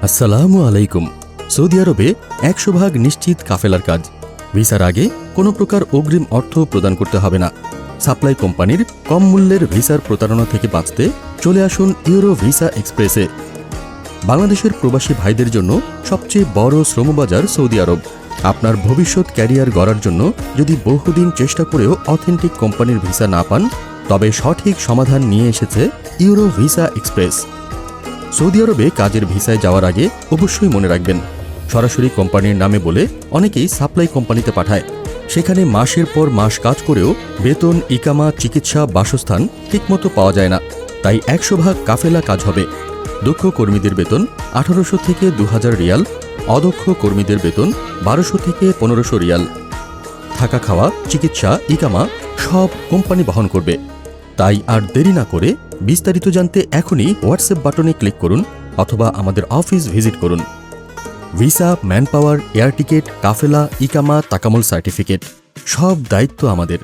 আসসালামু আলাইকুম। সৌদি আরবে ১০০% নিশ্চিত কাফেলার কাজ। ভিসার আগে কোনো প্রকার অগ্রিম অর্থ প্রদান করতে হবে না। সাপ্লাই কোম্পানির কম মূল্যের ভিসার প্রতারণা থেকে বাঁচতে চলে আসুন ইউরো ভিসা এক্সপ্রেসে। বাংলাদেশের প্রবাসী ভাইদের জন্য সবচেয়ে বড় শ্রমবাজার সৌদি আরব। আপনার ভবিষ্যৎ ক্যারিয়ার গড়ার জন্য যদি বহুদিন চেষ্টা করেও অথেন্টিক কোম্পানির ভিসা না পান, তবে সঠিক সমাধান নিয়ে এসেছে ইউরো ভিসা এক্সপ্রেস। সৌদি আরবে কাজের ভিসায় যাওয়ার আগে অবশ্যই মনে রাখবেন, সরাসরি কোম্পানির নামে বলে অনেকেই সাপ্লাই কোম্পানিতে পাঠায়। সেখানে মাসের পর মাস কাজ করেও বেতন, ইকামা, চিকিৎসা, বাসস্থান ঠিকমতো পাওয়া যায় না। তাই ১০০% কাফেলা কাজ হবে। দক্ষ কর্মীদের বেতন ১৮০০ থেকে ২০০০ রিয়াল, অদক্ষ কর্মীদের বেতন ১২০০ থেকে ১৫০০ রিয়াল। থাকা, খাওয়া, চিকিৎসা, ইকামা সব কোম্পানি বহন করবে। তাই আর দেরি না করে বিস্তারিত জানতে এখনই হোয়াটসঅ্যাপ বাটনে ক্লিক করুন অথবা আমাদের অফিস ভিজিট করুন। Visa, man power, air ticket, কাফেলা, ইকামা, তাকামুল সার্টিফিকেট সব দায়িত্ব আমাদের।